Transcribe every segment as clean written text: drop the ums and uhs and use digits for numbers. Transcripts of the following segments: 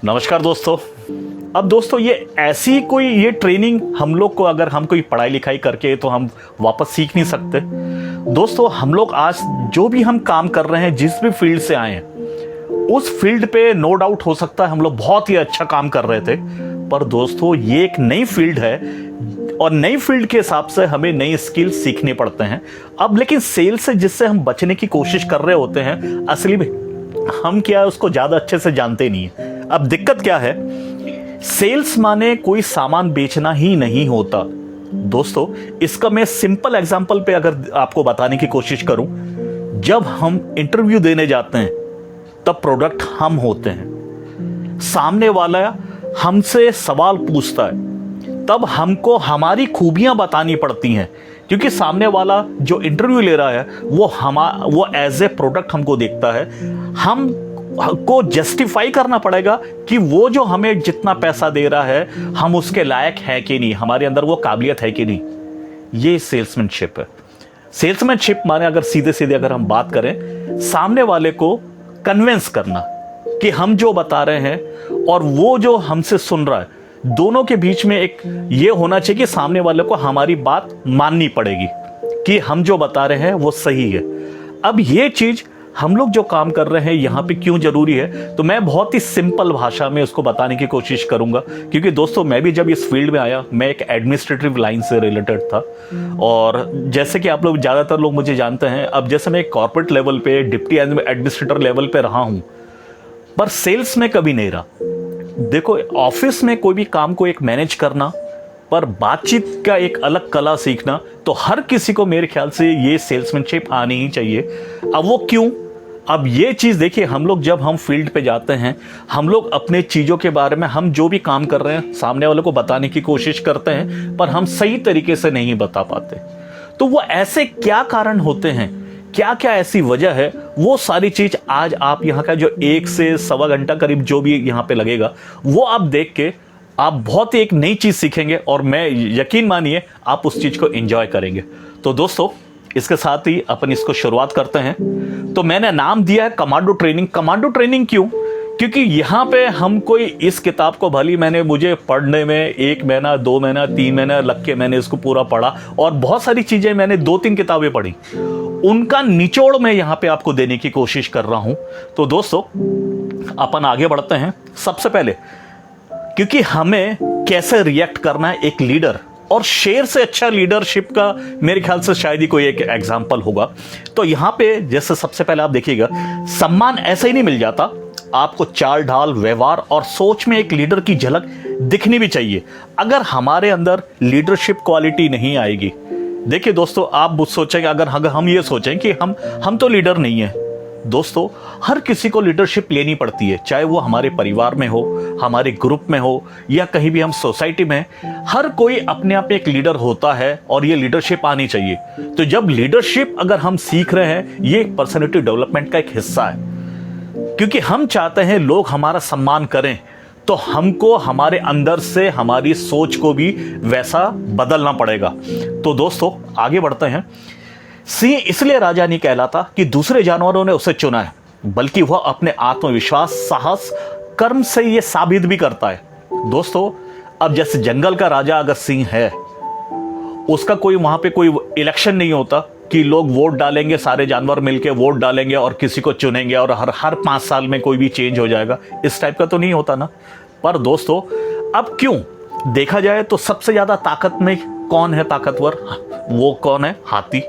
नमस्कार दोस्तों। अब दोस्तों ये ट्रेनिंग हम लोग को अगर हम कोई पढ़ाई लिखाई करके तो हम वापस सीख नहीं सकते। दोस्तों हम लोग आज जो भी हम काम कर रहे हैं, जिस भी फील्ड से आए हैं, उस फील्ड पे नो डाउट हो सकता है हम लोग बहुत ही अच्छा काम कर रहे थे, पर दोस्तों ये एक नई फील्ड है और नई फील्ड के हिसाब से हमें नई स्किल सीखने पड़ते हैं। अब लेकिन सेल से जिससे हम बचने की कोशिश कर रहे होते हैं, असली में हम क्या है उसको ज्यादा अच्छे से जानते नहीं है। अब दिक्कत क्या है, सेल्स माने कोई सामान बेचना ही नहीं होता दोस्तों। इसका मैं सिंपल एग्जांपल पे अगर आपको बताने की कोशिश करूं, जब हम इंटरव्यू देने जाते हैं तब प्रोडक्ट हम होते हैं, सामने वाला हमसे सवाल पूछता है, तब हमको हमारी खूबियां बतानी पड़ती हैं, क्योंकि सामने वाला जो इंटरव्यू ले रहा है वो एज ए प्रोडक्ट हमको देखता है। हम को जस्टिफाई करना पड़ेगा कि वो जो हमें जितना पैसा दे रहा है हम उसके लायक है कि नहीं, हमारे अंदर वो काबिलियत है कि नहीं। ये सेल्समैनशिप है। सेल्समैनशिप माने अगर सीधे सीधे अगर हम बात करें, सामने वाले को कन्विंस करना कि हम जो बता रहे हैं और वो जो हमसे सुन रहा है, दोनों के बीच में एक ये होना चाहिए कि सामने वाले को हमारी बात माननी पड़ेगी कि हम जो बता रहे हैं वो सही है। अब ये चीज हम लोग जो काम कर रहे हैं यहाँ पे क्यों जरूरी है, तो मैं बहुत ही सिंपल भाषा में उसको बताने की कोशिश करूंगा। क्योंकि दोस्तों मैं भी जब इस फील्ड में आया, मैं एक एडमिनिस्ट्रेटिव लाइन से रिलेटेड था, और जैसे कि आप लोग ज्यादातर लोग मुझे जानते हैं, अब जैसे मैं कॉर्पोरेट लेवल पे डिप्टी एडमिनिस्ट्रेटर लेवल पे रहा हूं, पर सेल्स में कभी नहीं रहा। देखो ऑफिस में कोई भी काम को एक मैनेज करना, पर बातचीत का एक अलग कला सीखना, तो हर किसी को मेरे ख्याल से ये सेल्समैनशिप आनी ही चाहिए। अब वो क्यों, अब ये चीज देखिए, हम लोग जब हम फील्ड पे जाते हैं, हम लोग अपने चीजों के बारे में, हम जो भी काम कर रहे हैं सामने वाले को बताने की कोशिश करते हैं, पर हम सही तरीके से नहीं बता पाते। तो वो ऐसे क्या कारण होते हैं, क्या क्या ऐसी वजह है, वो सारी चीज आज आप यहाँ का जो 1 से सवा घंटा करीब जो भी यहाँ पे लगेगा, वो आप देख के आप बहुत ही एक नई चीज सीखेंगे, और मैं यकीन मानिए आप उस चीज को एंजॉय करेंगे। तो दोस्तों इसके साथ ही अपन इसको शुरुआत करते हैं। तो मैंने नाम दिया है कमांडो ट्रेनिंग। कमांडो ट्रेनिंग क्यों? क्योंकि यहाँ पे हम कोई इस किताब को भली मुझे पढ़ने में 1 महीना 2 महीना 3 महीना लग के मैंने इसको पूरा पढ़ा, और बहुत सारी चीजें मैंने 2-3 किताबें पढ़ी, उनका निचोड़ मैं यहाँ पे आपको देने की कोशिश कर रहा हूं। तो दोस्तों अपन आगे बढ़ते हैं। सबसे पहले क्योंकि हमें कैसे रिएक्ट करना है एक लीडर, और शेर से अच्छा लीडरशिप का मेरे ख्याल से शायद ही कोई एक एग्जाम्पल होगा। तो यहां पे जैसे सबसे पहले आप देखिएगा, सम्मान ऐसे ही नहीं मिल जाता, आपको चाल ढाल, व्यवहार और सोच में एक लीडर की झलक दिखनी भी चाहिए। अगर हमारे अंदर लीडरशिप क्वालिटी नहीं आएगी, देखिए दोस्तों आप सोचेंगे, अगर हम ये सोचें कि हम तो लीडर नहीं है, दोस्तों हर किसी को लीडरशिप लेनी पड़ती है, चाहे वो हमारे परिवार में हो, हमारे ग्रुप में हो, या कहीं भी हम सोसाइटी में, हर कोई अपने आप में एक लीडर होता है और ये लीडरशिप आनी चाहिए। तो जब लीडरशिप अगर हम सीख रहे हैं, ये पर्सनैलिटी डेवलपमेंट का एक हिस्सा है, क्योंकि हम चाहते हैं लोग हमारा सम्मान करें, तो हमको हमारे अंदर से हमारी सोच को भी वैसा बदलना पड़ेगा। तो दोस्तों आगे बढ़ते हैं। सिंह इसलिए राजा नहीं कहलाता कि दूसरे जानवरों ने उसे चुना है, बल्कि वह अपने आत्मविश्वास, साहस, कर्म से यह साबित भी करता है। दोस्तों अब जैसे जंगल का राजा अगर सिंह है, उसका कोई वहां पे कोई इलेक्शन नहीं होता कि लोग वोट डालेंगे, सारे जानवर मिलके वोट डालेंगे और किसी को चुनेंगे और हर 5 साल में कोई भी चेंज हो जाएगा, इस टाइप का तो नहीं होता ना। पर दोस्तों अब क्यों देखा जाए तो सबसे ज्यादा ताकत में कौन है ताकतवर, वो कौन है, हाथी।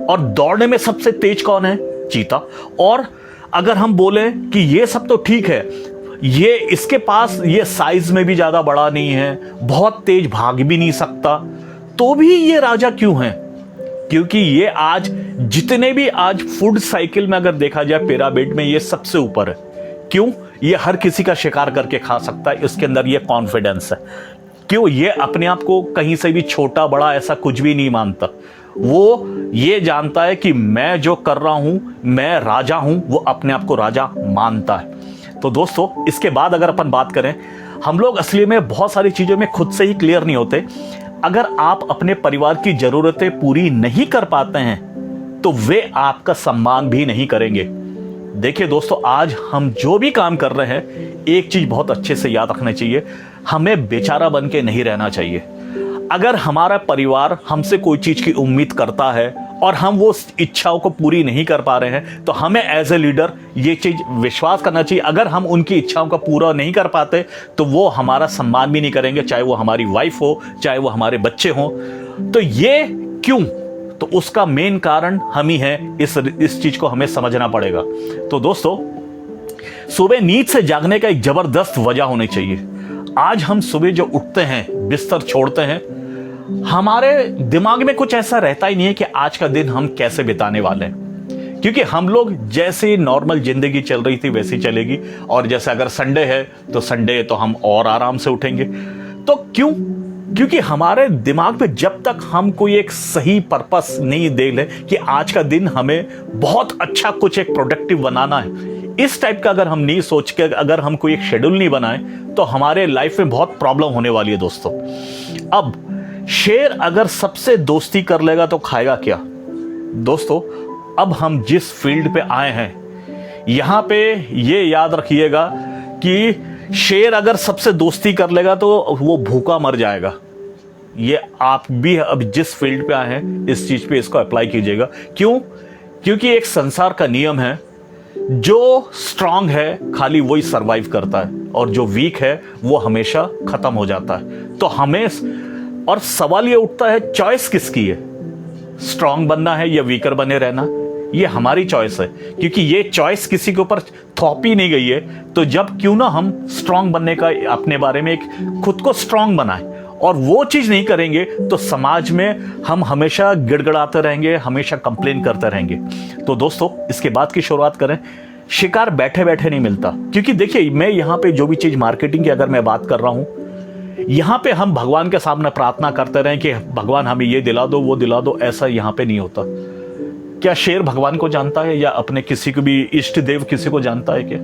और दौड़ने में सबसे तेज कौन है, चीता। और अगर हम बोले कि ये सब तो ठीक है, ये इसके पास ये साइज में भी ज्यादा बड़ा नहीं है, बहुत तेज भाग भी नहीं सकता, तो भी ये राजा क्यों है? क्योंकि ये आज जितने भी आज फूड साइकिल में अगर देखा जाए पिरामिड में ये सबसे ऊपर है। क्यों? ये हर किसी का शिकार करके खा सकता है, इसके अंदर ये कॉन्फिडेंस है। क्यों? ये अपने आप को कहीं से भी छोटा बड़ा ऐसा कुछ भी नहीं मानता, वो ये जानता है कि मैं जो कर रहा हूं, मैं राजा हूं, वो अपने आप को राजा मानता है। तो दोस्तों इसके बाद अगर अपन बात करें, हम लोग असली में बहुत सारी चीजों में खुद से ही क्लियर नहीं होते। अगर आप अपने परिवार की जरूरतें पूरी नहीं कर पाते हैं, तो वे आपका सम्मान भी नहीं करेंगे। देखिए दोस्तों, आज हम जो भी काम कर रहे हैं, एक चीज बहुत अच्छे से याद रखना चाहिए, हमें बेचारा बन के नहीं रहना चाहिए। अगर हमारा परिवार हमसे कोई चीज की उम्मीद करता है और हम वो इच्छाओं को पूरी नहीं कर पा रहे हैं, तो हमें एज ए लीडर ये चीज विश्वास करना चाहिए, अगर हम उनकी इच्छाओं का पूरा नहीं कर पाते तो वो हमारा सम्मान भी नहीं करेंगे, चाहे वो हमारी वाइफ हो, चाहे वो हमारे बच्चे हों। तो ये क्यों? तो उसका मेन कारण हम ही है। इस चीज को हमें समझना पड़ेगा। तो दोस्तों, सुबह नींद से जागने का एक जबरदस्त वजह होनी चाहिए। आज हम सुबह जो उठते हैं, बिस्तर छोड़ते हैं, हमारे दिमाग में कुछ ऐसा रहता ही नहीं है कि आज का दिन हम कैसे बिताने वाले हैं, क्योंकि हम लोग जैसे नॉर्मल जिंदगी चल रही थी वैसी चलेगी। और जैसे अगर संडे है तो संडे तो हम और आराम से उठेंगे। तो क्यों? क्योंकि हमारे दिमाग में जब तक हम कोई एक सही पर्पस नहीं देख ले कि आज का दिन हमें बहुत अच्छा कुछ एक प्रोडक्टिव बनाना है, इस टाइप का अगर हम नहीं सोच के अगर हम कोई एक शेड्यूल नहीं बनाए, तो हमारे लाइफ में बहुत प्रॉब्लम होने वाली है दोस्तों। अब शेर अगर सबसे दोस्ती कर लेगा तो खाएगा क्या? दोस्तों, अब हम जिस फील्ड पे आए हैं, यहां पे ये याद रखिएगा कि शेर अगर सबसे दोस्ती कर लेगा तो वो भूखा मर जाएगा। ये आप भी अब जिस फील्ड पे आए हैं, इस चीज पे इसको अप्लाई कीजिएगा। क्यों? क्योंकि एक संसार का नियम है, जो स्ट्रांग है खाली वही सरवाइव करता है, और जो वीक है वो हमेशा खत्म हो जाता है। तो हमें, और सवाल ये उठता है, चॉइस किसकी है? स्ट्रांग बनना है या वीकर बने रहना? ये हमारी चॉइस है, क्योंकि ये चॉइस किसी के ऊपर थोपी नहीं गई है। तो जब क्यों ना हम स्ट्रांग बनने का अपने बारे में एक खुद को स्ट्रांग बनाएं, और वो चीज नहीं करेंगे तो समाज में हम हमेशा गिड़गिड़ाते रहेंगे, हमेशा कंप्लेन करते रहेंगे। तो दोस्तों, इसके बाद की शुरुआत करें। शिकार बैठे बैठे नहीं मिलता, क्योंकि देखिए, मैं यहां पे जो भी चीज मार्केटिंग की अगर मैं बात कर रहा हूं, यहां पे हम भगवान के सामने प्रार्थना करते रहें कि भगवान हमें ये दिला दो, वो दिला दो, ऐसा यहां पे नहीं होता। क्या शेर भगवान को जानता है या अपने किसी को भी इष्ट देव किसी को जानता है क्या?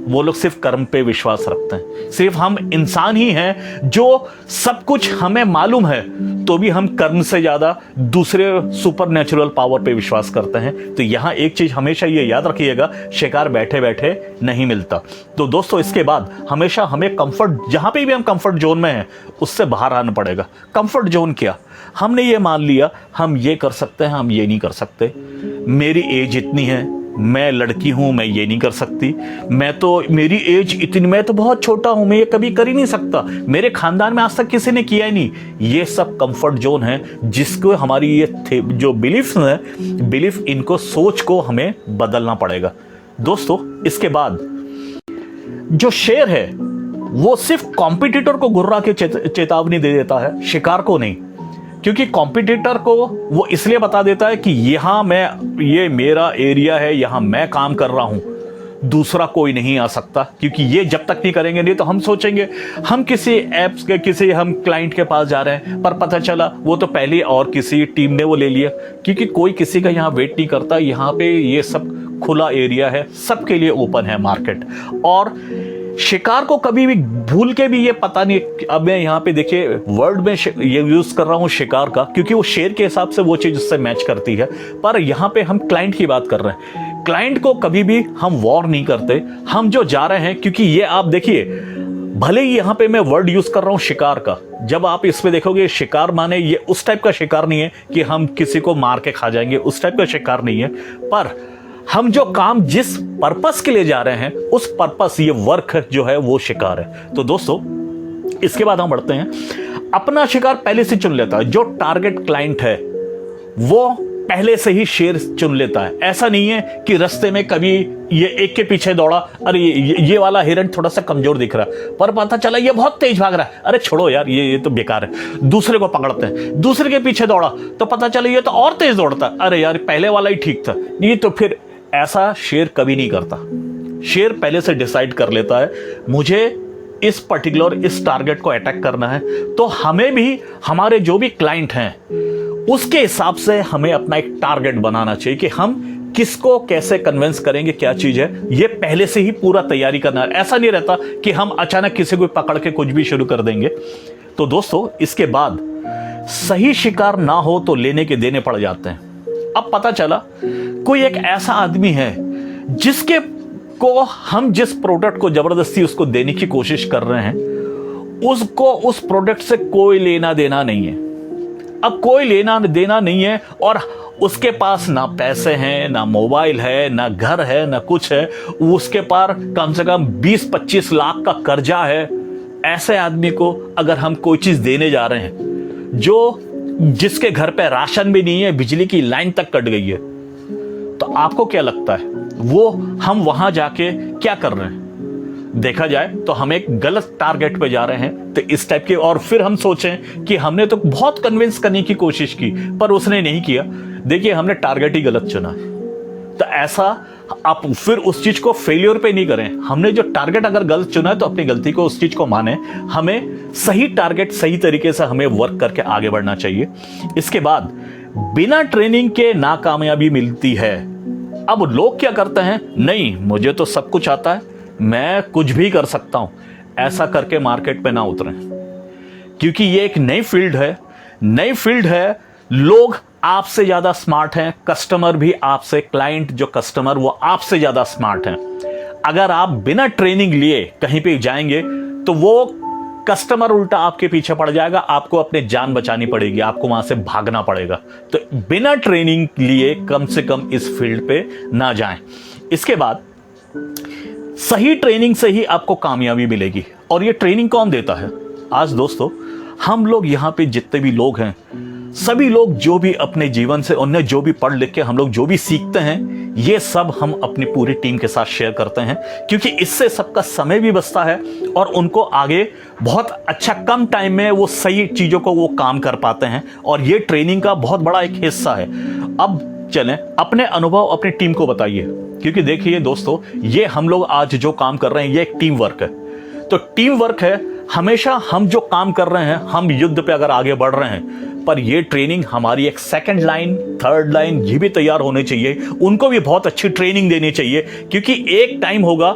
वो लोग सिर्फ कर्म पे विश्वास रखते हैं। सिर्फ हम इंसान ही हैं जो सब कुछ हमें मालूम है, तो भी हम कर्म से ज्यादा दूसरे सुपर नेचुरल पावर पे विश्वास करते हैं। तो यहां एक चीज हमेशा ये याद रखिएगा, शिकार बैठे बैठे नहीं मिलता। तो दोस्तों, इसके बाद हमेशा हमें कंफर्ट, जहां पे भी हम कंफर्ट जोन में हैं, उससे बाहर आना पड़ेगा। कंफर्ट जोन क्या? हमने ये मान लिया हम ये कर सकते हैं, हम ये नहीं कर सकते। मेरी एज इतनी है, मैं लड़की हूं, मैं ये नहीं कर सकती। मैं तो, मेरी एज इतनी, मैं तो बहुत छोटा हूं, मैं ये कभी कर ही नहीं सकता। मेरे खानदान में आज तक किसी ने किया ही नहीं। ये सब कंफर्ट जोन है, जिसको हमारी ये जो बिलीफ है, बिलीफ, इनको सोच को हमें बदलना पड़ेगा। दोस्तों, इसके बाद जो शेर है वो सिर्फ कॉम्पिटिटर को गुर्रा के चेतावनी दे देता है, शिकार को नहीं। क्योंकि कॉम्पिटिटर को वो इसलिए बता देता है कि यहां मैं, ये मेरा एरिया है, यहां मैं काम कर रहा हूं, दूसरा कोई नहीं आ सकता। क्योंकि ये जब तक नहीं करेंगे, नहीं तो हम सोचेंगे हम किसी एप्स के, किसी हम क्लाइंट के पास जा रहे हैं, पर पता चला वो तो पहले और किसी टीम ने वो ले लिया। क्योंकि कोई किसी का यहाँ वेट नहीं करता। यहाँ पे ये सब खुला एरिया है, सबके लिए ओपन है मार्केट। और शिकार को कभी भी भूल के भी ये पता नहीं, अब मैं यहाँ पे देखिए वर्ड में ये यूज कर रहा हूँ शिकार का, क्योंकि वो शेर के हिसाब से वो चीज उससे मैच करती है। पर यहाँ पे हम क्लाइंट की बात कर रहे हैं। क्लाइंट को कभी भी हम वॉर नहीं करते। हम जो जा रहे हैं, क्योंकि ये आप देखिए, भले ही यहाँ पे मैं वर्ड यूज कर रहा हूँ शिकार का, जब आप इस पे देखोगे, शिकार माने ये उस टाइप का शिकार नहीं है कि हम किसी को मार के खा जाएंगे, उस टाइप का शिकार नहीं है। पर हम जो काम जिस पर्पस के लिए जा रहे हैं, उस पर्पस, ये वर्क जो है वो शिकार है। तो दोस्तों, इसके बाद हम बढ़ते हैं। अपना शिकार पहले से चुन लेता है। जो टारगेट क्लाइंट है वो पहले से ही शेर चुन लेता है। ऐसा नहीं है कि रास्ते में कभी ये एक के पीछे दौड़ा, अरे ये वाला हिरन थोड़ा सा कमजोर दिख रहा है, पर पता चला ये बहुत तेज भाग रहा है, अरे छोड़ो यार, ये तो बेकार है, दूसरे को पकड़ते हैं। दूसरे के पीछे दौड़ा तो पता चला ये तो और तेज दौड़ता है, अरे यार पहले वाला ही ठीक था। ये तो फिर ऐसा शेर कभी नहीं करता। शेर पहले से डिसाइड कर लेता है, मुझे इस पर्टिकुलर, इस टारगेट को अटैक करना है। तो हमें भी, हमारे जो भी क्लाइंट हैं, उसके हिसाब से हमें अपना एक टारगेट बनाना चाहिए कि हम किसको कैसे कन्विंस करेंगे, क्या चीज है, ये पहले से ही पूरा तैयारी करना है। ऐसा नहीं रहता कि हम अचानक किसी को पकड़ के कुछ भी शुरू कर देंगे। तो दोस्तों, इसके बाद सही शिकार ना हो तो लेने के देने पड़ जाते हैं। अब पता चला कोई एक ऐसा आदमी है जिसके को हम जिस प्रोडक्ट को जबरदस्ती उसको देने की कोशिश कर रहे हैं, उसको उस प्रोडक्ट से कोई लेना देना नहीं है। अब कोई लेना देना नहीं है और उसके पास ना पैसे हैं, ना मोबाइल है, ना घर है, ना कुछ है, उसके पास कम से कम 20-25 लाख का कर्जा है। ऐसे आदमी को अगर हम कोई चीज देने जा रहे हैं, जिसके घर पे राशन भी नहीं है, बिजली की लाइन तक कट गई है, तो आपको क्या लगता है वो हम वहां जाके क्या कर रहे हैं? देखा जाए तो हम एक गलत टारगेट पे जा रहे हैं। तो इस टाइप के, और फिर हम सोचें कि हमने तो बहुत कन्विंस करने की कोशिश की पर उसने नहीं किया, देखिए हमने टारगेट ही गलत चुना है। तो ऐसा आप फिर उस चीज को फेलियर पे नहीं करें। हमने जो टारगेट अगर गलत चुना है तो अपनी गलती को, उस चीज को माने, हमें सही टारगेट सही तरीके से हमें वर्क करके आगे बढ़ना चाहिए। इसके बाद बिना ट्रेनिंग के नाकामयाबी मिलती है। अब लोग क्या करते हैं, नहीं मुझे तो सब कुछ आता है, मैं कुछ भी कर सकता हूं, ऐसा करके मार्केट पे ना उतरें, क्योंकि ये एक नई फील्ड है। लोग आपसे ज्यादा स्मार्ट हैं, कस्टमर भी आपसे, क्लाइंट जो कस्टमर वो आपसे ज्यादा स्मार्ट हैं। अगर आप बिना ट्रेनिंग लिए कहीं पे जाएंगे तो वो कस्टमर उल्टा आपके पीछे पड़ जाएगा, आपको अपने जान बचानी पड़ेगी, आपको वहां से भागना पड़ेगा। तो बिना ट्रेनिंग लिए कम से कम इस फील्ड पे ना जाएं। इसके बाद सही ट्रेनिंग से ही आपको कामयाबी मिलेगी। और ये ट्रेनिंग कौन देता है? आज दोस्तों हम लोग यहां पे जितने भी लोग हैं, सभी लोग जो भी अपने जीवन से, उन्हें जो भी पढ़ लिख के हम लोग जो भी सीखते हैं, ये सब हम अपनी पूरी टीम के साथ शेयर करते हैं, क्योंकि इससे सबका समय भी बचता है और उनको आगे बहुत अच्छा कम टाइम में वो सही चीजों को वो काम कर पाते हैं। और ये ट्रेनिंग का बहुत बड़ा एक हिस्सा है। अब चलें अपने अनुभव अपनी टीम को बताइए, क्योंकि देखिए दोस्तों, ये हम लोग आज जो काम कर रहे हैं ये एक टीम वर्क है। तो टीम वर्क है, हमेशा हम जो काम कर रहे हैं, हम युद्ध पे अगर आगे बढ़ रहे हैं, पर ये ट्रेनिंग हमारी एक सेकंड लाइन, थर्ड लाइन ये भी तैयार होने चाहिए, उनको भी बहुत अच्छी ट्रेनिंग देनी चाहिए, क्योंकि एक टाइम होगा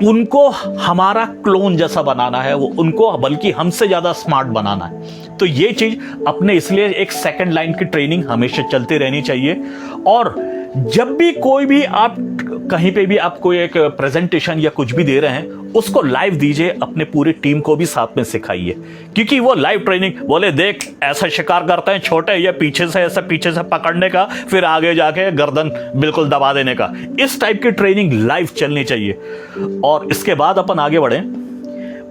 उनको हमारा क्लोन जैसा बनाना है, वो उनको बल्कि हमसे ज्यादा स्मार्ट बनाना है। तो ये चीज अपने, इसलिए एक सेकंड लाइन की ट्रेनिंग हमेशा चलती रहनी चाहिए। और जब भी कोई भी आप कहीं पे भी आप कोई एक प्रेजेंटेशन या कुछ भी दे रहे हैं, उसको लाइव दीजिए, अपने पूरी टीम को भी साथ में सिखाइए, क्योंकि वो लाइव ट्रेनिंग, बोले देख ऐसा शिकार करते हैं छोटे, या पीछे से ऐसा पीछे से पकड़ने का, फिर आगे जाके गर्दन बिल्कुल दबा देने का, इस टाइप की ट्रेनिंग लाइव चलनी चाहिए। और इसके बाद अपन आगे बढ़े।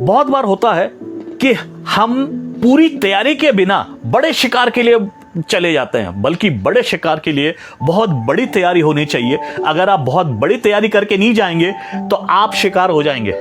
बहुत बार होता है कि हम पूरी तैयारी के बिना बड़े शिकार के लिए चले जाते हैं, बल्कि बड़े शिकार के लिए बहुत बड़ी तैयारी होनी चाहिए। अगर आप बहुत बड़ी तैयारी करके नहीं जाएंगे तो आप शिकार हो जाएंगे।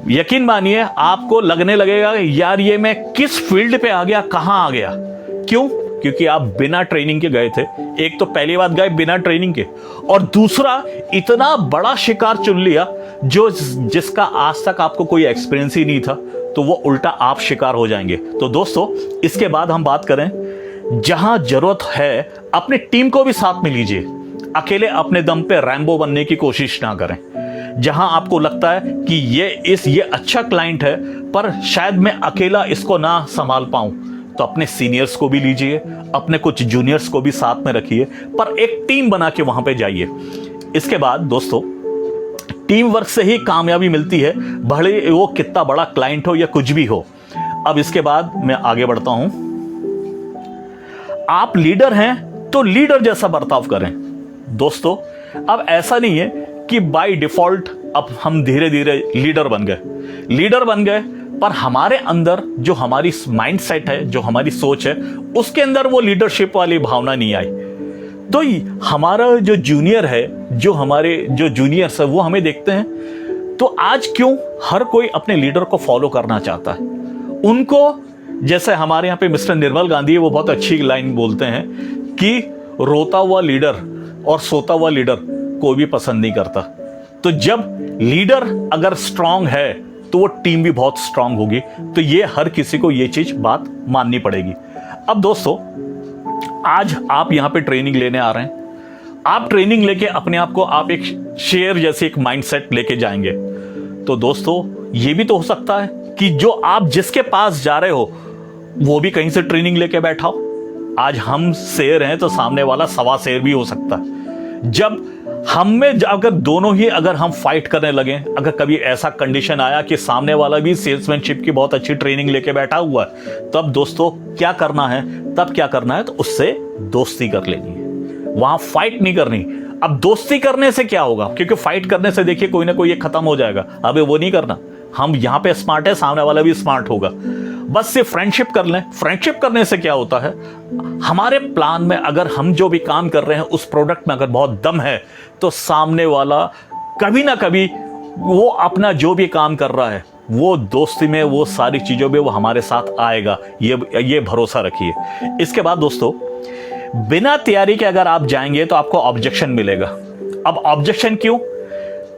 यकीन मानिए, आपको लगने लगेगा यार ये मैं किस फील्ड पे आ गया, कहां आ गया। क्यों? क्योंकि आप बिना ट्रेनिंग के गए थे। एक तो पहली बात गए बिना ट्रेनिंग के, और दूसरा इतना बड़ा शिकार चुन लिया जिसका आज तक आपको कोई एक्सपीरियंस ही नहीं था, तो वो उल्टा आप शिकार हो जाएंगे। तो दोस्तों इसके बाद हम बात करें, जहां जरूरत है अपनी टीम को भी साथ में लीजिए। अकेले अपने दम पे रैम्बो बनने की कोशिश ना करें। जहां आपको लगता है कि ये अच्छा क्लाइंट है, पर शायद मैं अकेला इसको ना संभाल पाऊं, तो अपने सीनियर्स को भी लीजिए, अपने कुछ जूनियर्स को भी साथ में रखिए, पर एक टीम बना के वहां पे जाइए। इसके बाद दोस्तों, टीम वर्क से ही कामयाबी मिलती है, भले वो कितना बड़ा क्लाइंट हो या कुछ भी हो। अब इसके बाद मैं आगे बढ़ता हूं। आप लीडर हैं तो लीडर जैसा बर्ताव करें। दोस्तों अब ऐसा नहीं है कि बाय डिफॉल्ट अब हम धीरे धीरे लीडर बन गए, पर हमारे अंदर जो हमारी माइंडसेट है, जो हमारी सोच है, उसके अंदर वो लीडरशिप वाली भावना नहीं आई। तो हमारा जो जूनियर है, जो जूनियर्स है, वो हमें देखते हैं, तो आज क्यों हर कोई अपने लीडर को फॉलो करना चाहता है। उनको, जैसे हमारे यहाँ पे मिस्टर निर्मल गांधी है, वो बहुत अच्छी लाइन बोलते हैं कि रोता हुआ लीडर और सोता हुआ लीडर कोई भी पसंद नहीं करता। तो जब लीडर अगर स्ट्रांग है तो वो टीम भी बहुत स्ट्रांग होगी। तो ये हर किसी को ये चीज बात माननी पड़ेगी। अब दोस्तों, आज आप यहां पे ट्रेनिंग लेने आ रहे हैं। आप ट्रेनिंग लेके अपने आप को आप एक शेर जैसे एक माइंडसेट लेके जाएंगे। तो दोस्तों ये भी तो हो सकता है कि जो आप जिसके पास जा रहे हो वो भी कहीं से ट्रेनिंग लेके बैठा हो। आज हम शेर हैं तो सामने वाला सवा शेर भी हो सकता है। जब हम में अगर दोनों ही अगर हम फाइट करने लगे, अगर कभी ऐसा कंडीशन आया कि सामने वाला भी सेल्समैनशिप की बहुत अच्छी ट्रेनिंग लेके बैठा हुआ है, तब दोस्तों क्या करना है, तो उससे दोस्ती कर लेनी है, वहां फाइट नहीं करनी। अब दोस्ती करने से क्या होगा, क्योंकि फाइट करने से देखिए कोई ना कोई ये खत्म हो जाएगा, अबे वो नहीं करना। हम यहां पे स्मार्ट है, सामने वाला भी स्मार्ट होगा, बस सिर्फ फ्रेंडशिप कर लें। फ्रेंडशिप करने से क्या होता है, हमारे प्लान में अगर हम जो भी काम कर रहे हैं उस प्रोडक्ट में अगर बहुत दम है, तो सामने वाला कभी ना कभी वो अपना जो भी काम कर रहा है वो दोस्ती में, वो सारी चीजों में वो हमारे साथ आएगा, ये भरोसा रखिए। इसके बाद दोस्तों, बिना तैयारी के अगर आप जाएंगे तो आपको ऑब्जेक्शन मिलेगा। अब ऑब्जेक्शन क्यों?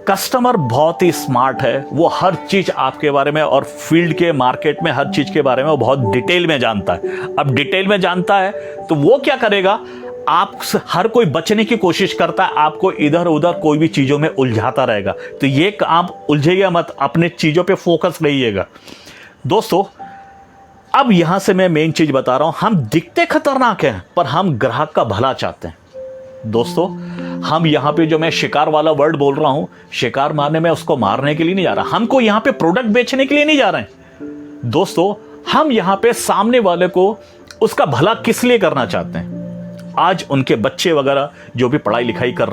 कस्टमर बहुत ही स्मार्ट है, वो हर चीज आपके बारे में और फील्ड के मार्केट में हर चीज के बारे में वो बहुत डिटेल में जानता है। अब डिटेल में जानता है तो वो क्या करेगा, आप हर कोई बचने की कोशिश करता है, आपको इधर उधर कोई भी चीजों में उलझाता रहेगा। तो ये आप उलझेगा मत, अपने चीजों पे फोकस रहिएगा। दोस्तों, अब यहां से मैं मेन चीज बता रहा हूं, हम दिखते खतरनाक हैं पर हम ग्राहक का भला चाहते हैं। दोस्तों, हम यहां पे जो मैं शिकार वाला वर्ड बोल रहा हूं, शिकार मारने में उसको मारने के लिए नहीं जा रहा, हमको यहां पे प्रोडक्ट बेचने के लिए नहीं जा रहे हैं। दोस्तों, हम यहां पे सामने वाले को उसका भला किस लिए करना चाहते हैं। आज उनके बच्चे वगैरह जो भी पढ़ाई लिखाई कर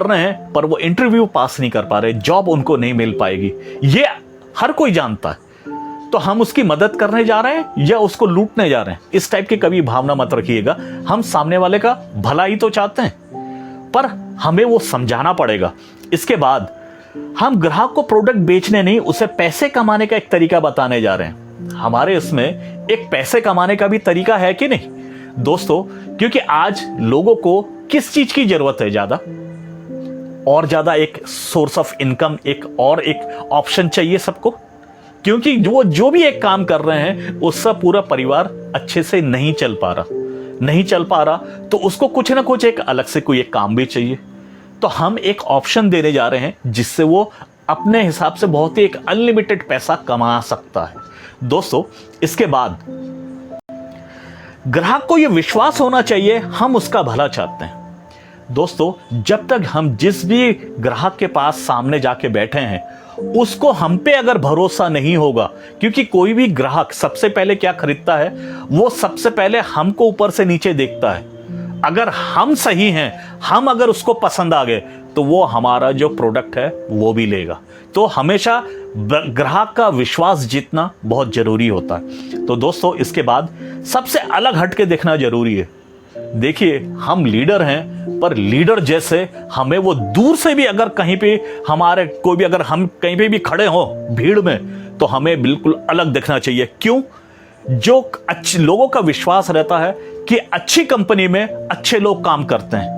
रहे हैं पर वो इंटरव्यू पास नहीं कर पा रहे, जॉब उनको नहीं मिल पाएगी, ये हर कोई जानता है। तो हम उसकी मदद करने जा रहे हैं या उसको लूटने जा रहे हैं, इस टाइप की कभी भावना मत रखिएगा। हम सामने वाले का भला ही तो चाहते हैं, पर हमें वो समझाना पड़ेगा। इसके बाद हम ग्राहक को प्रोडक्ट बेचने नहीं, उसे पैसे कमाने का एक तरीका बताने जा रहे हैं। हमारे इसमें एक पैसे कमाने का भी तरीका है कि नहीं दोस्तों, क्योंकि आज लोगों को किस चीज की जरूरत है, ज्यादा और ज्यादा एक सोर्स ऑफ इनकम, एक ऑप्शन चाहिए सबको, क्योंकि वो जो भी एक काम कर रहे हैं उसका पूरा परिवार अच्छे से नहीं चल पा रहा, तो उसको कुछ ना कुछ एक अलग से कोई एक काम भी चाहिए। तो हम एक ऑप्शन देने जा रहे हैं जिससे वो अपने हिसाब से बहुत ही एक अनलिमिटेड पैसा कमा सकता है। दोस्तों, इसके बाद ग्राहक को यह विश्वास होना चाहिए हम उसका भला चाहते हैं। दोस्तों, जब तक हम जिस भी ग्राहक के पास सामने जाके बैठे हैं उसको हम पे अगर भरोसा नहीं होगा, क्योंकि कोई भी ग्राहक सबसे पहले क्या खरीदता है, वो सबसे पहले हमको ऊपर से नीचे देखता है। अगर हम सही हैं, हम अगर उसको पसंद आ गए तो वो हमारा जो प्रोडक्ट है वो भी लेगा। तो हमेशा ग्राहक का विश्वास जीतना बहुत जरूरी होता है। तो दोस्तों, इसके बाद सबसे अलग हट के देखना जरूरी है। देखिए, हम लीडर हैं, पर लीडर जैसे हमें वो दूर से भी अगर कहीं पे हमारे कोई भी अगर हम कहीं पे भी खड़े हो भीड़ में, तो हमें बिल्कुल अलग दिखना चाहिए। क्यों? जो अच्छे लोगों का विश्वास रहता है कि अच्छी कंपनी में अच्छे लोग काम करते हैं।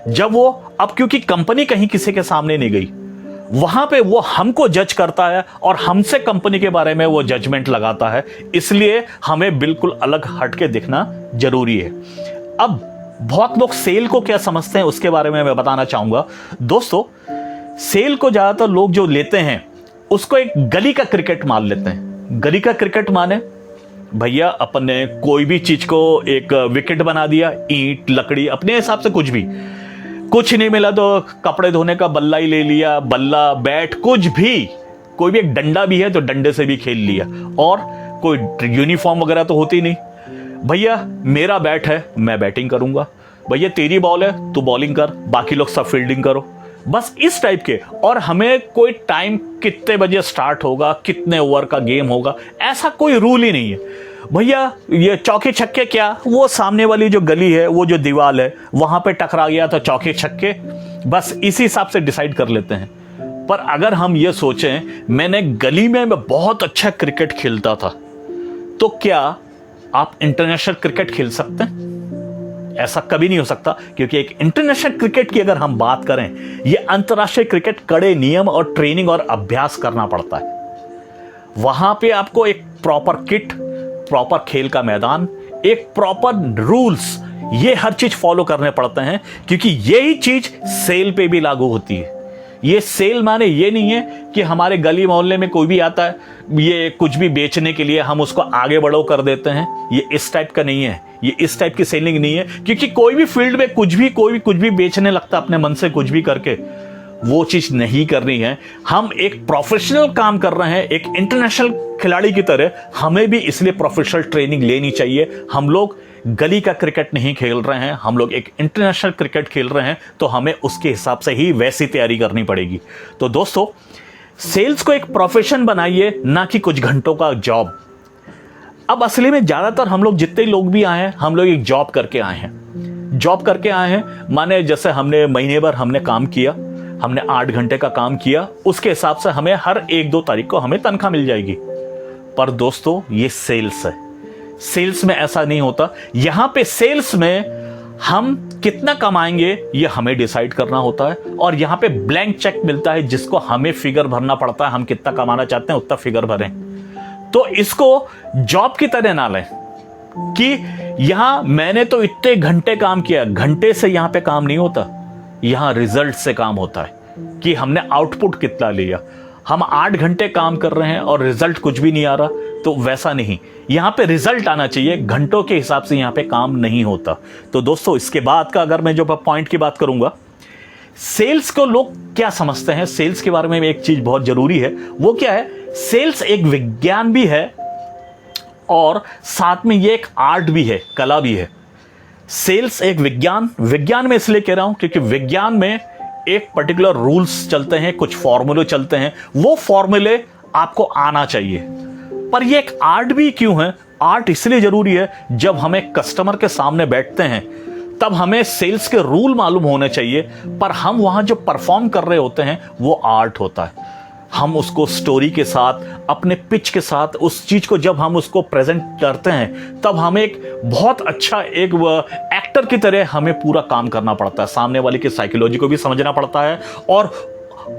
जब वो अब क्योंकि कंपनी कहीं किसी के सामने नहीं गई, वहां पे वो हमको जज करता है और हमसे कंपनी के बारे में वो जजमेंट लगाता है, इसलिए हमें बिल्कुल अलग हट के दिखना जरूरी है। अब बहुत लोग सेल को क्या समझते हैं उसके बारे में मैं बताना चाहूंगा। दोस्तों, सेल को ज्यादातर लोग जो लेते हैं उसको एक गली का क्रिकेट मान लेते हैं। गली का क्रिकेट माने भैया अपन ने कोई भी चीज को एक विकेट बना दिया, ईंट लकड़ी अपने हिसाब से कुछ नहीं मिला तो कपड़े धोने का बल्ला ही ले लिया, बल्ला बैट कुछ भी, कोई भी एक डंडा भी है तो डंडे से भी खेल लिया, और कोई यूनिफॉर्म वगैरह तो होती नहीं। भैया मेरा बैट है मैं बैटिंग करूंगा, भैया तेरी बॉल है तू बॉलिंग कर, बाकी लोग सब फील्डिंग करो, बस इस टाइप के। और हमें कोई टाइम कितने बजे स्टार्ट होगा, कितने ओवर का गेम होगा, ऐसा कोई रूल ही नहीं है। भैया ये चौके छक्के क्या, वो सामने वाली जो गली है, वो जो दीवार है वहां पे टकरा गया तो चौके छक्के, बस इसी हिसाब से डिसाइड कर लेते हैं। पर अगर हम ये सोचें मैंने गली में मैं बहुत अच्छा क्रिकेट खेलता था, तो क्या आप इंटरनेशनल क्रिकेट खेल सकते हैं? ऐसा कभी नहीं हो सकता, क्योंकि एक इंटरनेशनल क्रिकेट की अगर हम बात करें, ये अंतरराष्ट्रीय क्रिकेट कड़े नियम और ट्रेनिंग और अभ्यास करना पड़ता है। वहां पे आपको एक प्रॉपर किट, प्रॉपर खेल का मैदान, एक प्रॉपर रूल्स, ये हर चीज फॉलो करने पड़ते हैं, क्योंकि यही चीज सेल पे भी लागू होती है। ये सेल माने ये नहीं है कि हमारे गली मोहल्ले में कोई भी आता है, ये कुछ भी बेचने के लिए हम उसको आगे बढ़ो कर देते हैं। ये इस टाइप का नहीं है, ये इस टाइप की सेलिंग नहीं है। क्योंकि कोई भी फील्ड में कोई भी कुछ भी बेचने लगता अपने मन से कुछ भी करके, वो चीज नहीं करनी है। हम एक प्रोफेशनल काम कर रहे हैं, एक इंटरनेशनल खिलाड़ी की तरह, हमें भी इसलिए प्रोफेशनल ट्रेनिंग लेनी चाहिए। हम लोग गली का क्रिकेट नहीं खेल रहे हैं, हम लोग एक इंटरनेशनल क्रिकेट खेल रहे हैं, तो हमें उसके हिसाब से ही वैसी तैयारी करनी पड़ेगी। तो दोस्तों, सेल्स को एक प्रोफेशन बनाइए, ना कि कुछ घंटों का जॉब। अब असली में ज्यादातर हम लोग जितने लोग भी आए हैं, हम लोग एक जॉब करके आए हैं। जॉब करके आए हैं माने जैसे हमने महीने भर हमने काम किया, हमने 8 घंटे का काम किया, उसके हिसाब से हमें हर 1-2 तारीख को हमें तनख्वाह मिल जाएगी। पर दोस्तों, ये सेल्स है। सेल्स में ऐसा नहीं होता। यहां पे सेल्स में हम कितना कमाएंगे ये हमें डिसाइड करना होता है, और यहां पे ब्लैंक चेक मिलता है जिसको हमें फिगर भरना पड़ता है। हम कितना कमाना चाहते हैं उतना फिगर भरें। तो इसको जॉब की तरह ना लें कि यहां मैंने तो इतने घंटे काम किया। घंटे से यहां पे काम नहीं होता, यहां रिजल्ट से काम होता है कि हमने आउटपुट कितना लिया। हम 8 घंटे काम कर रहे हैं और रिजल्ट कुछ भी नहीं आ रहा, तो वैसा नहीं। यहां पे रिजल्ट आना चाहिए, घंटों के हिसाब से यहां पे काम नहीं होता। तो दोस्तों, इसके बाद का अगर मैं जो पॉइंट की बात करूंगा, सेल्स को लोग क्या समझते हैं, सेल्स के बारे में एक चीज बहुत जरूरी है। वो क्या है? सेल्स एक विज्ञान भी है और साथ में ये एक आर्ट भी है, कला भी है। सेल्स एक विज्ञान में इसलिए कह रहा हूं क्योंकि विज्ञान में एक पर्टिकुलर रूल्स चलते हैं, कुछ फॉर्मूले चलते हैं, वो फॉर्मूले आपको आना चाहिए। पर ये एक आर्ट भी क्यों है? आर्ट इसलिए जरूरी है, जब हमें कस्टमर के सामने बैठते हैं तब हमें सेल्स के रूल मालूम होने चाहिए, पर हम वहां जो परफॉर्म कर रहे होते हैं वो आर्ट होता है। हम उसको स्टोरी के साथ, अपने पिच के साथ, उस चीज को जब हम उसको प्रेजेंट करते हैं, तब हमें एक बहुत अच्छा एक एक्टर की तरह हमें पूरा काम करना पड़ता है। सामने वाले की साइकोलॉजी को भी समझना पड़ता है और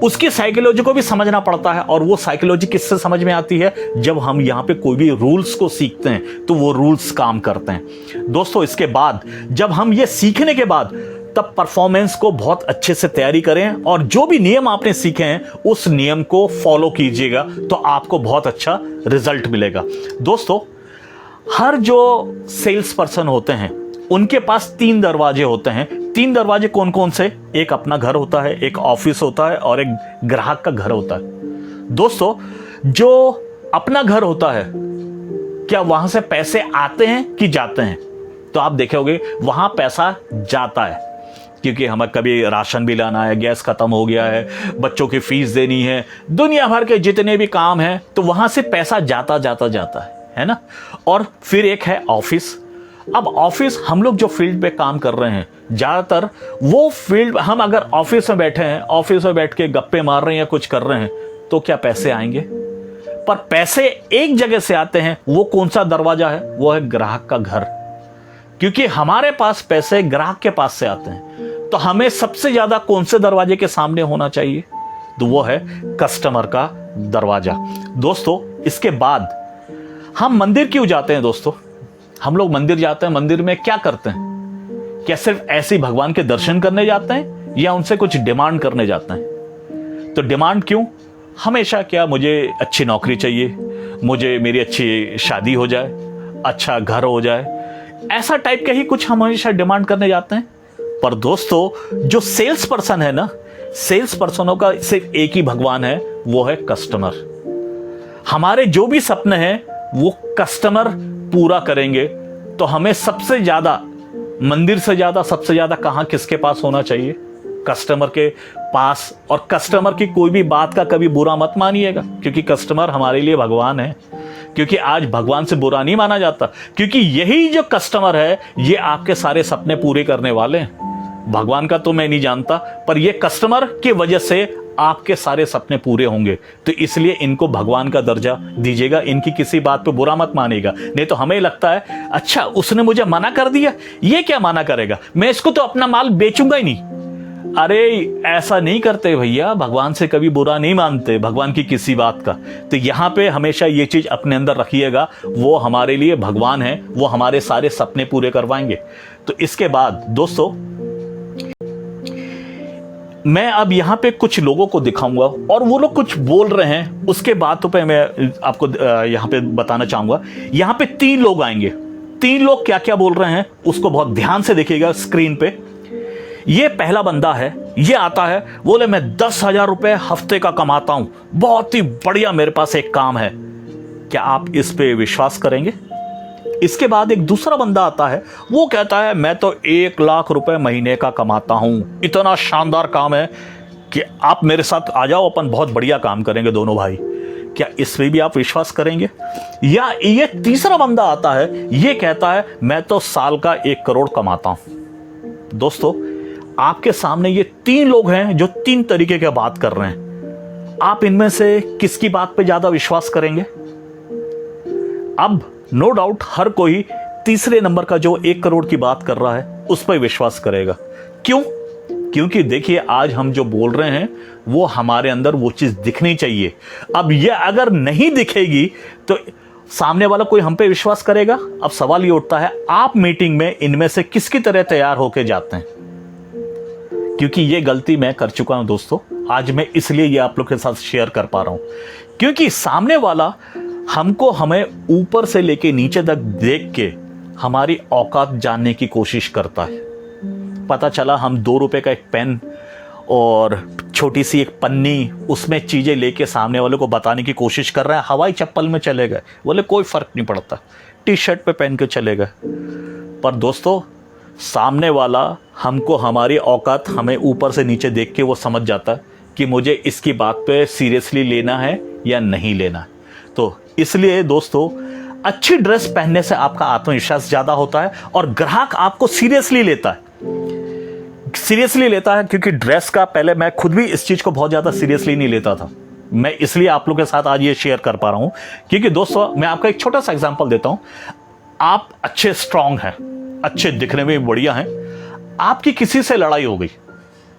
उसकी साइकोलॉजी को भी समझना पड़ता है। और वो साइकोलॉजी किससे समझ में आती है? जब हम यहां पे कोई भी रूल्स को सीखते हैं तो वो रूल्स काम करते हैं। दोस्तों, इसके बाद जब हम ये सीखने के बाद तब परफॉर्मेंस को बहुत अच्छे से तैयारी करें, और जो भी नियम आपने सीखे हैं उस नियम को फॉलो कीजिएगा, तो आपको बहुत अच्छा रिजल्ट मिलेगा। दोस्तों, हर जो सेल्स पर्सन होते हैं उनके पास 3 दरवाजे होते हैं। 3 दरवाजे कौन कौन से? एक अपना घर होता है, एक ऑफिस होता है और एक ग्राहक का घर होता है। दोस्तों, जो अपना घर होता है, क्या वहां से पैसे आते हैं कि जाते हैं? तो आप देखोगे वहां पैसा जाता है, क्योंकि हमें कभी राशन भी लाना है, गैस खत्म हो गया है, बच्चों की फीस देनी है, दुनिया भर के जितने भी काम हैं, तो वहां से पैसा जाता है ना। और फिर एक है ऑफिस। अब ऑफिस, हम लोग जो फील्ड पे काम कर रहे हैं, ज्यादातर वो फील्ड, हम अगर ऑफिस में बैठे हैं, ऑफिस में बैठ के गप्पे मार रहे हैं या कुछ कर रहे हैं, तो क्या पैसे आएंगे? पर पैसे एक जगह से आते हैं। वो कौन सा दरवाजा है? वो है ग्राहक का घर। क्योंकि हमारे पास पैसे ग्राहक के पास से आते हैं, तो हमें सबसे ज्यादा कौन से दरवाजे के सामने होना चाहिए? तो वो है कस्टमर का दरवाजा। दोस्तों, इसके बाद हम मंदिर क्यों जाते हैं? दोस्तों, हम लोग मंदिर जाते हैं, मंदिर में क्या करते हैं? क्या सिर्फ ऐसे भगवान के दर्शन करने जाते हैं या उनसे कुछ डिमांड करने जाते हैं? तो डिमांड क्यों? हमेशा क्या, मुझे अच्छी नौकरी चाहिए, मुझे मेरी अच्छी शादी हो जाए, अच्छा घर हो जाए, ऐसा टाइप का ही कुछ हम हमेशा डिमांड करने जाते हैं। पर दोस्तों, जो सेल्स पर्सन है ना, सेल्स पर्सनों का सिर्फ एक ही भगवान है, वो है कस्टमर। हमारे जो भी सपने हैं वो कस्टमर पूरा करेंगे। तो हमें सबसे ज्यादा, मंदिर से ज्यादा, सबसे ज्यादा कहां किसके पास होना चाहिए? कस्टमर के पास। और कस्टमर की कोई भी बात का कभी बुरा मत मानिएगा, क्योंकि कस्टमर हमारे लिए भगवान है। क्योंकि आज भगवान से बुरा नहीं माना जाता, क्योंकि यही जो कस्टमर है ये आपके सारे सपने पूरे करने वाले हैं। भगवान का तो मैं नहीं जानता, पर ये कस्टमर की वजह से आपके सारे सपने पूरे होंगे। तो इसलिए इनको भगवान का दर्जा दीजिएगा, इनकी किसी बात पे बुरा मत मानिएगा। नहीं तो हमें लगता है, अच्छा उसने मुझे मना कर दिया, ये क्या मना करेगा, मैं इसको तो अपना माल बेचूंगा ही नहीं। अरे ऐसा नहीं करते भैया, भगवान से कभी बुरा नहीं मानते, भगवान की किसी बात का। तो यहां पे हमेशा ये चीज अपने अंदर रखिएगा, वो हमारे लिए भगवान है, वो हमारे सारे सपने पूरे करवाएंगे। तो इसके बाद दोस्तों, मैं अब यहाँ पे कुछ लोगों को दिखाऊंगा और वो लोग कुछ बोल रहे हैं, उसके बाद पे मैं आपको यहाँ पे बताना चाहूंगा। यहाँ पे 3 लोग आएंगे, 3 लोग क्या क्या बोल रहे हैं उसको बहुत ध्यान से देखिएगा स्क्रीन पे। ये पहला बंदा है, ये आता है, बोले मैं 10,000 रुपए हफ्ते का कमाता हूं, बहुत ही बढ़िया, मेरे पास एक काम है। क्या आप इस पे विश्वास करेंगे? इसके बाद एक दूसरा बंदा आता है, वो कहता है मैं तो 1 लाख रुपए महीने का कमाता हूं, इतना शानदार काम है कि आप मेरे साथ आ जाओ, अपन बहुत बढ़िया काम करेंगे दोनों भाई। क्या इस पे भी आप विश्वास करेंगे? या ये तीसरा बंदा आता है, ये कहता है मैं तो साल का 1 करोड़ कमाता हूं। दोस्तों, आपके सामने ये 3 लोग हैं जो 3 तरीके की बात कर रहे हैं। आप इनमें से किसकी बात पे ज्यादा विश्वास करेंगे? अब नो डाउट हर कोई तीसरे नंबर का जो 1 करोड़ की बात कर रहा है उस पर विश्वास करेगा। क्यों? क्योंकि देखिए, आज हम जो बोल रहे हैं वो हमारे अंदर वो चीज दिखनी चाहिए। अब ये अगर नहीं दिखेगी तो सामने वाला कोई हम पे विश्वास करेगा? अब सवाल ये उठता है, आप मीटिंग में इनमें से किसकी तरह तैयार होके जाते हैं? क्योंकि ये गलती मैं कर चुका हूं दोस्तों, आज मैं इसलिए ये आप लोग के साथ शेयर कर पा रहा हूं। क्योंकि सामने वाला हमको हमें ऊपर से लेके नीचे तक देख के हमारी औकात जानने की कोशिश करता है। पता चला हम 2 रुपए का एक पेन और छोटी सी एक पन्नी, उसमें चीजें लेके सामने वाले को बताने की कोशिश कर रहे हैं। हवाई चप्पल में चले गए, बोले कोई फर्क नहीं पड़ता, टी शर्ट पे पहन के चले गए। पर दोस्तों, सामने वाला हमको हमारी औकात हमें ऊपर से नीचे देख के वो समझ जाता है कि मुझे इसकी बात पे सीरियसली लेना है या नहीं लेना है। तो इसलिए दोस्तों, अच्छी ड्रेस पहनने से आपका आत्मविश्वास ज्यादा होता है और ग्राहक आपको सीरियसली लेता है। क्योंकि ड्रेस का, पहले मैं खुद भी इस चीज को बहुत ज्यादा सीरियसली नहीं लेता था। मैं इसलिए आप लोगों के साथ आज ये शेयर कर पा रहा हूं क्योंकि दोस्तों, मैं आपका एक छोटा सा एग्जांपल देता हूं। आप अच्छे स्ट्रांग हैं, अच्छे दिखने में बढ़िया हैं, आपकी किसी से लड़ाई हो गई,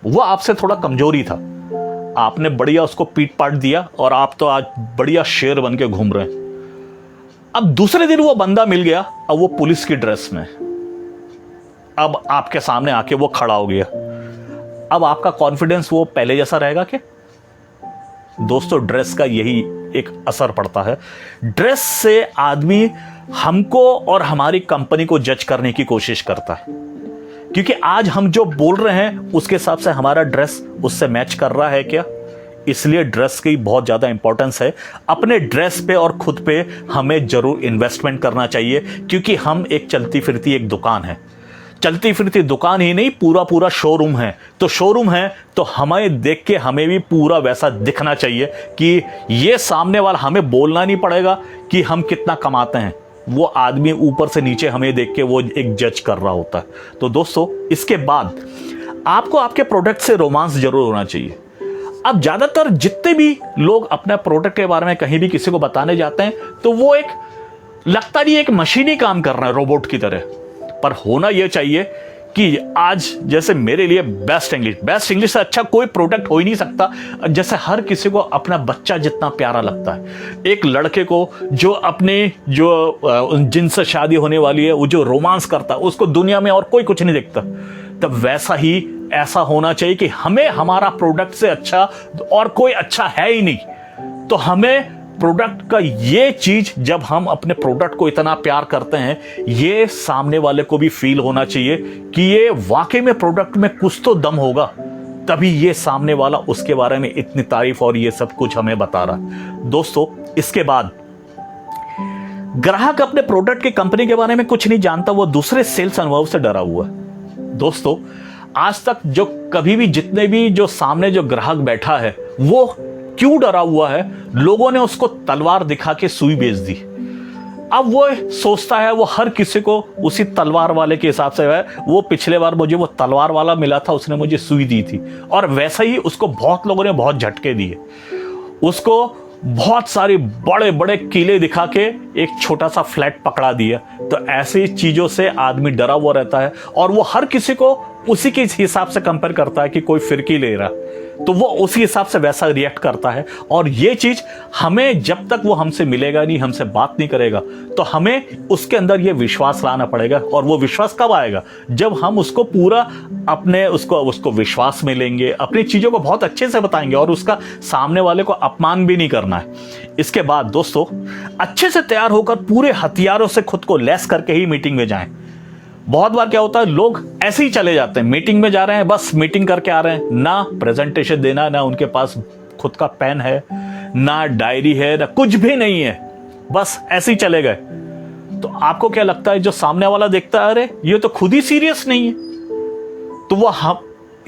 वो आपसे थोड़ा कमजोरी था, आपने बढ़िया उसको पीट पाट दिया और आप तो आज बढ़िया शेर बन के घूम रहे हैं। अब दूसरे दिन वो बंदा मिल गया, अब वो पुलिस की ड्रेस में, अब आपके सामने आके वो खड़ा हो गया। अब आपका कॉन्फिडेंस वो पहले जैसा रहेगा क्या? दोस्तों, ड्रेस का यही एक असर पड़ता है। ड्रेस से आदमी हमको और हमारी कंपनी को जज करने की कोशिश करता है, क्योंकि आज हम जो बोल रहे हैं उसके हिसाब से हमारा ड्रेस उससे मैच कर रहा है क्या? इसलिए ड्रेस की बहुत ज्यादा इंपॉर्टेंस है। अपने ड्रेस पे और खुद पे हमें जरूर इन्वेस्टमेंट करना चाहिए, क्योंकि हम एक चलती फिरती एक दुकान है। चलती फिरती दुकान ही नहीं, पूरा शोरूम है। तो शोरूम है तो हमें देख के हमें भी पूरा वैसा दिखना चाहिए कि ये सामने वाला, हमें बोलना नहीं पड़ेगा कि हम कितना कमाते हैं, वो आदमी ऊपर से नीचे हमें देख के वो एक जज कर रहा होता है। तो दोस्तों, इसके बाद आपको आपके प्रोडक्ट से रोमांस जरूर होना चाहिए। अब ज्यादातर जितने भी लोग अपने प्रोडक्ट के बारे में कहीं भी किसी को बताने जाते हैं तो वो एक लगता नहीं, एक मशीनी काम कर रहा है रोबोट की तरह। पर होना यह चाहिए कि आज जैसे मेरे लिए बेस्ट इंग्लिश से अच्छा कोई प्रोडक्ट हो ही नहीं सकता। जैसे हर किसी को अपना बच्चा जितना प्यारा लगता है, एक लड़के को जो अपने जिनसे शादी होने वाली है वो जो रोमांस करता है, उसको दुनिया में और कोई कुछ नहीं देखता। तब वैसा ही ऐसा होना चाहिए कि हमें हमारा प्रोडक्ट से अच्छा और कोई अच्छा है ही नहीं। तो हमें प्रोडक्ट का ये चीज, जब हम अपने प्रोडक्ट को इतना प्यार करते हैं, ये सामने वाले को भी फील होना चाहिए कि ये वाकई में प्रोडक्ट में कुछ तो दम होगा, तभी ये सामने वाला उसके बारे में इतनी तारीफ और ये सब कुछ हमें बता रहा है। दोस्तों, इसके बाद ग्राहक अपने प्रोडक्ट की कंपनी के बारे में कुछ नहीं जानता, वो दूसरे सेल्स अनुभव से डरा हुआ है। दोस्तों, आज तक जो कभी भी जितने भी जो सामने जो ग्राहक बैठा है वो क्यों डरा हुआ है? लोगों ने उसको तलवार दिखा के सुई बेच दी। अब वो सोचता है वो हर किसी को उसी तलवार वाले के हिसाब से है, वो पिछले बार मुझे वो तलवार वाला मिला था, उसने मुझे सुई दी थी, और वैसा ही उसको बहुत लोगों ने बहुत झटके दिए। उसको बहुत सारी बड़े बड़े किले दिखा के एक छोटा सा फ्लैट पकड़ा दिया। तो ऐसी चीजों से आदमी डरा हुआ रहता है और वो हर किसी को उसी के हिसाब से कंपेयर करता है कि कोई फिरकी ले रहा, तो वो उसी हिसाब से वैसा रिएक्ट करता है। और ये चीज हमें, जब तक वो हमसे मिलेगा नहीं, हमसे बात नहीं करेगा, तो हमें उसके अंदर ये विश्वास लाना पड़ेगा। और वो विश्वास कब आएगा? जब हम उसको पूरा अपने उसको विश्वास में लेंगे, अपनी चीजों को बहुत अच्छे से बताएंगे और उसका सामने वाले को अपमान भी नहीं करना है। इसके बाद दोस्तों, अच्छे से तैयार होकर पूरे हथियारों से खुद को लैस करके ही मीटिंग में जाएं। बहुत बार क्या होता है, लोग ऐसे ही चले जाते हैं, मीटिंग में जा रहे हैं, बस मीटिंग करके आ रहे हैं, ना प्रेजेंटेशन देना, ना उनके पास खुद का पेन है, ना डायरी है, ना कुछ भी नहीं है, बस ऐसे ही चले गए। तो आपको क्या लगता है, जो सामने वाला देखता है, अरे ये तो खुद ही सीरियस नहीं है, तो वो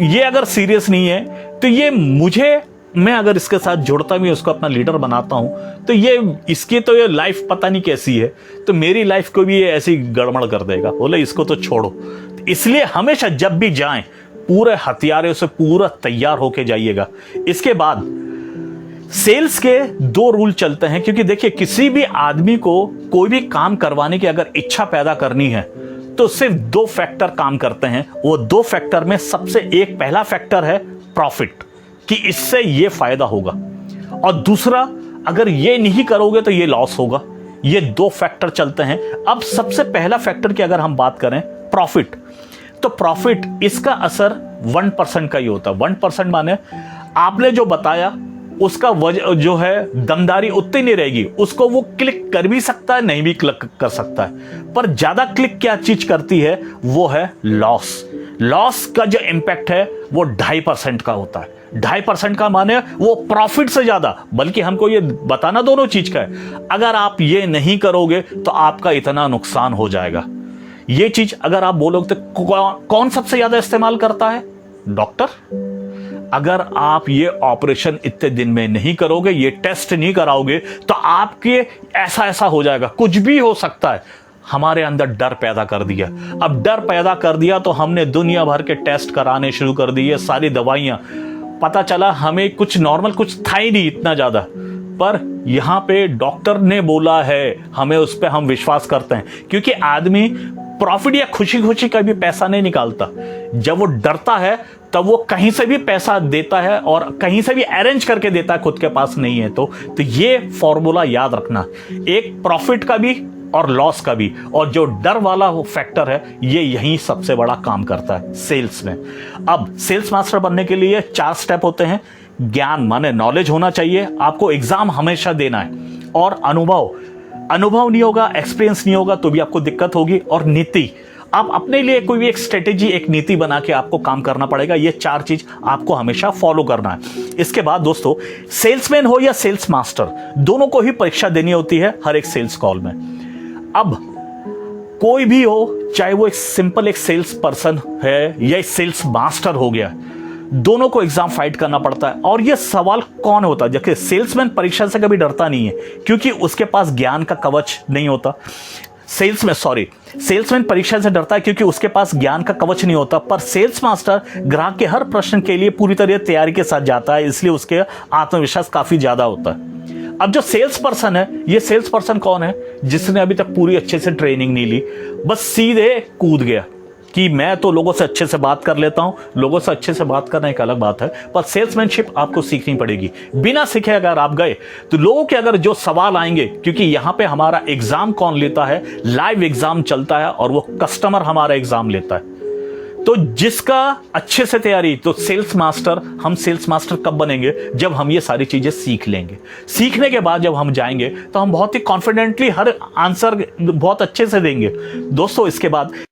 ये अगर सीरियस नहीं है तो ये मैं अगर इसके साथ जुड़ता भी, उसको अपना लीडर बनाता हूं, तो ये लाइफ पता नहीं कैसी है, तो मेरी लाइफ को भी ये ऐसी गड़बड़ कर देगा, बोले इसको तो छोड़ो। इसलिए हमेशा जब भी जाएं, पूरे हथियारों से पूरा तैयार होके जाइएगा। इसके बाद सेल्स के 2 रूल चलते हैं, क्योंकि देखिए, किसी भी आदमी को कोई भी काम करवाने की अगर इच्छा पैदा करनी है तो सिर्फ 2 फैक्टर काम करते हैं। वो 2 फैक्टर में सबसे पहला फैक्टर है प्रॉफिट, कि इससे ये फायदा होगा, और दूसरा, अगर ये नहीं करोगे तो ये लॉस होगा। ये 2 फैक्टर चलते हैं। अब सबसे पहला फैक्टर की अगर हम बात करें, प्रॉफिट, तो प्रॉफिट, इसका असर 1% का ही होता है। 1% माने आपने जो बताया उसका जो है दमदारी उतनी नहीं रहेगी, उसको वो क्लिक कर भी सकता है, नहीं भी क्लिक कर सकता है। पर ज्यादा क्लिक क्या चीज करती है, वो है लॉस का जो इंपैक्ट है वो 2.5% का होता है। 2.5% का माने वो प्रॉफिट से ज्यादा, बल्कि हमको ये बताना दोनों चीज का है। अगर आप ये नहीं करोगे तो आपका इतना नुकसान हो जाएगा। ये चीज अगर आप बोलोगे तो कौन सबसे ज्यादा इस्तेमाल करता है? डॉक्टर। अगर आप ये ऑपरेशन इतने दिन में नहीं करोगे, ये टेस्ट नहीं कराओगे, तो आपके ऐसा हो जाएगा, कुछ भी हो सकता है। हमारे अंदर डर पैदा कर दिया। अब डर पैदा कर दिया तो हमने दुनिया भर के टेस्ट कराने शुरू कर दिए, सारी दवाइयां। पता चला हमें कुछ नॉर्मल कुछ था ही नहीं इतना ज्यादा, पर यहां पे डॉक्टर ने बोला है, हमें उस पर हम विश्वास करते हैं, क्योंकि आदमी प्रॉफिट या खुशी खुशी का भी पैसा नहीं निकालता। जब वो डरता है तब वो कहीं से भी पैसा देता है, और कहीं से भी अरेंज करके देता है, खुद के पास नहीं है तो ये फॉर्मूला याद रखना, एक प्रॉफिट का भी और लॉस का भी, और जो डर वाला वो फैक्टर है, ये यही सबसे बड़ा काम करता है सेल्स में। अब सेल्स मास्टर बनने के लिए 4 स्टेप होते हैं। ज्ञान माने नॉलेज होना चाहिए, आपको एग्जाम हमेशा देना है, और अनुभव नहीं होगा, एक्सपीरियंस नहीं होगा तो भी आपको दिक्कत होगी, और नीति, आप अपने लिए कोई भी एक स्ट्रेटेजी, एक नीति बना के आपको काम करना पड़ेगा। ये 4 चीज आपको हमेशा फॉलो करना है। इसके बाद दोस्तों, सेल्समैन हो या सेल्स मास्टर, दोनों को ही परीक्षा देनी होती है हर एक सेल्स कॉल में। अब कोई भी हो, चाहे वो एक सिंपल एक सेल्स पर्सन है या सेल्स मास्टर हो गया, दोनों को एग्जाम फाइट करना पड़ता है। और ये सवाल कौन होता है? जबकि सेल्समैन परीक्षा से कभी डरता नहीं है, क्योंकि उसके पास ज्ञान का कवच नहीं होता। सेल्समैन परीक्षा से डरता है क्योंकि उसके पास ज्ञान का कवच नहीं होता। पर सेल्स मास्टर ग्राहक के हर प्रश्न के लिए पूरी तरह तैयारी के साथ जाता है, इसलिए उसके आत्मविश्वास काफी ज्यादा होता है। अब जो सेल्स पर्सन है, ये सेल्स पर्सन कौन है? जिसने अभी तक पूरी अच्छे से ट्रेनिंग नहीं ली, बस सीधे कूद गया कि मैं तो लोगों से अच्छे से बात कर लेता हूं। लोगों से अच्छे से बात करना एक अलग बात है, पर सेल्समैनशिप आपको सीखनी पड़ेगी। बिना सीखे अगर आप गए तो लोगों के अगर जो सवाल आएंगे, क्योंकि यहां पे हमारा एग्जाम कौन लेता है, लाइव एग्जाम चलता है, और वो कस्टमर हमारा एग्जाम लेता है। तो जिसका अच्छे से तैयारी, तो हम सेल्स मास्टर कब बनेंगे? जब हम ये सारी चीजें सीख लेंगे। सीखने के बाद जब हम जाएंगे तो हम बहुत ही कॉन्फिडेंटली हर आंसर बहुत अच्छे से देंगे। दोस्तों, इसके बाद